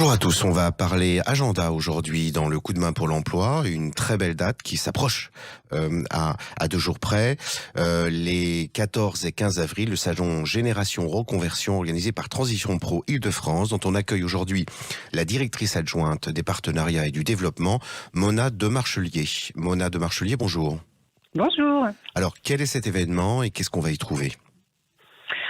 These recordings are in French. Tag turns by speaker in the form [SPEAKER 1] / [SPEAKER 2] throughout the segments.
[SPEAKER 1] Bonjour à tous, on va parler agenda aujourd'hui dans le coup de main pour l'emploi, une très belle date qui s'approche à 2 jours près, les 14 et 15 avril, le salon Génération Reconversion organisé par Transition Pro Île-de-France, dont on accueille aujourd'hui la directrice adjointe des partenariats et du développement, Mona Demarchelier. Mona Demarchelier, bonjour.
[SPEAKER 2] Bonjour.
[SPEAKER 1] Alors, quel est cet événement et qu'est-ce qu'on va y trouver ?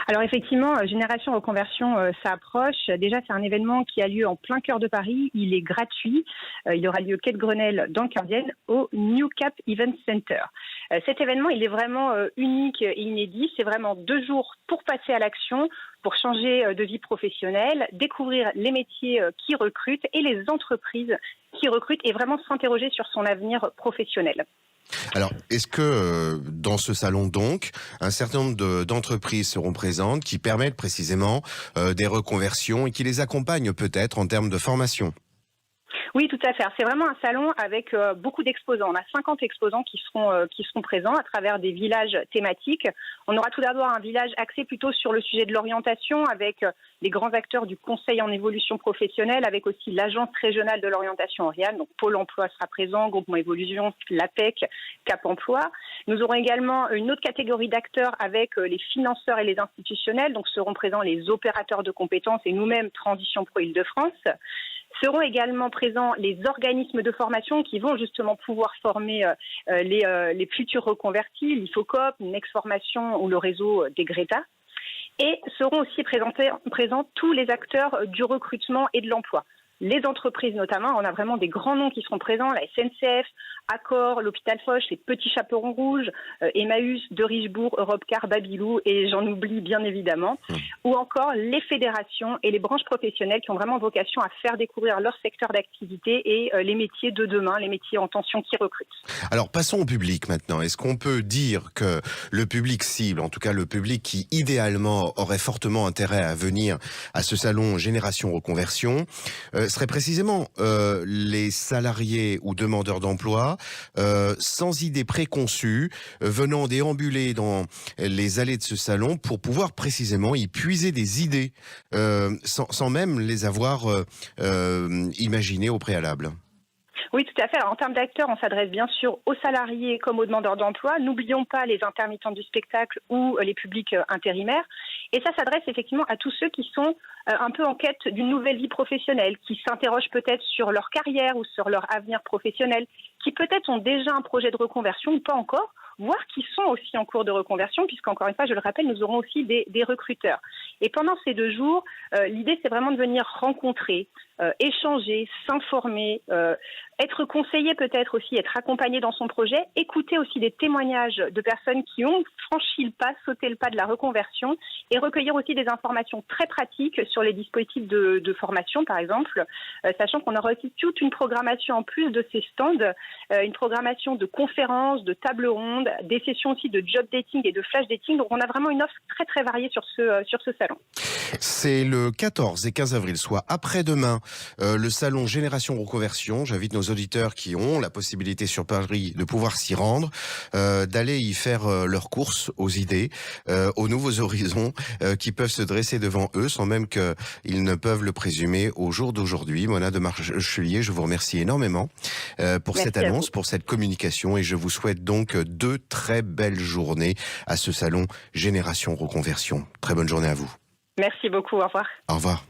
[SPEAKER 2] Alors effectivement, Génération Reconversion s'approche. Déjà, c'est un événement qui a lieu en plein cœur de Paris. Il est gratuit. Il aura lieu quai de Grenelle dans le 15e au New Cap Event Center. Cet événement, il est vraiment unique et inédit. C'est vraiment 2 jours pour passer à l'action, pour changer de vie professionnelle, découvrir les métiers qui recrutent et les entreprises qui recrutent et vraiment s'interroger sur son avenir professionnel.
[SPEAKER 1] Alors, est-ce que dans ce salon, donc, un certain nombre d'entreprises seront présentes qui permettent précisément des reconversions et qui les accompagnent peut-être en termes de formation ?
[SPEAKER 2] Oui, tout à fait. C'est vraiment un salon avec beaucoup d'exposants. On a 50 exposants qui seront présents à travers des villages thématiques. On aura tout d'abord un village axé plutôt sur le sujet de l'orientation avec les grands acteurs du conseil en évolution professionnelle, avec aussi l'agence régionale de l'orientation Oriane. Donc Pôle emploi sera présent, Groupement Évolution, l'APEC, Cap Emploi. Nous aurons également une autre catégorie d'acteurs avec les financeurs et les institutionnels. Donc seront présents les opérateurs de compétences et nous-mêmes Transition Pro Île-de-France. Seront également présents les organismes de formation qui vont justement pouvoir former les futurs reconvertis, l'IFOCOP, Next Formation ou le réseau des Greta. Et seront aussi présents tous les acteurs du recrutement et de l'emploi. Les entreprises notamment, on a vraiment des grands noms qui seront présents, la SNCF, Accor, l'Hôpital Foch, les Petits Chaperons Rouges, Emmaüs, De Richebourg, Europcar, Babylou et j'en oublie bien évidemment, ou encore les fédérations et les branches professionnelles qui ont vraiment vocation à faire découvrir leur secteur d'activité et les métiers de demain, les métiers en tension qui recrutent.
[SPEAKER 1] Alors, passons au public maintenant. Est-ce qu'on peut dire que le public cible, en tout cas le public qui idéalement aurait fortement intérêt à venir à ce salon Génération Reconversion, serait précisément les salariés ou demandeurs d'emploi sans idées préconçues, venant déambuler dans les allées de ce salon pour pouvoir précisément y puiser des idées sans même les avoir imaginées au préalable.
[SPEAKER 2] Oui, tout à fait. Alors, en termes d'acteurs, on s'adresse bien sûr aux salariés comme aux demandeurs d'emploi. N'oublions pas les intermittents du spectacle ou les publics intérimaires. Et ça s'adresse effectivement à tous ceux qui sont un peu en quête d'une nouvelle vie professionnelle, qui s'interrogent peut-être sur leur carrière ou sur leur avenir professionnel, qui peut-être ont déjà un projet de reconversion ou pas encore, voire qui sont aussi en cours de reconversion, puisqu'encore une fois, je le rappelle, nous aurons aussi des recruteurs. Et pendant ces 2 jours, l'idée, c'est vraiment de venir rencontrer, échanger, s'informer, être conseillé peut-être aussi, être accompagné dans son projet, écouter aussi des témoignages de personnes qui ont franchi le pas, sauté le pas de la reconversion et recueillir aussi des informations très pratiques sur les dispositifs de formation, par exemple, sachant qu'on aura aussi toute une programmation en plus de ces stands, une programmation de conférences, de tables rondes, des sessions aussi de job dating et de flash dating. Donc on a vraiment une offre très très variée sur ce salon.
[SPEAKER 1] C'est le 14 et 15 avril, soit après-demain, le salon Génération Reconversion. J'invite nos auditeurs qui ont la possibilité sur Paris de pouvoir s'y rendre, d'aller y faire leurs courses aux idées, aux nouveaux horizons qui peuvent se dresser devant eux sans même qu'ils ne peuvent le présumer au jour d'aujourd'hui. Mona Demarchelier, je vous remercie énormément pour cette annonce, pour cette communication et je vous souhaite donc 2 très belles journées à ce salon Génération Reconversion. Très bonne journée à vous.
[SPEAKER 2] Merci beaucoup, au revoir.
[SPEAKER 1] Au revoir.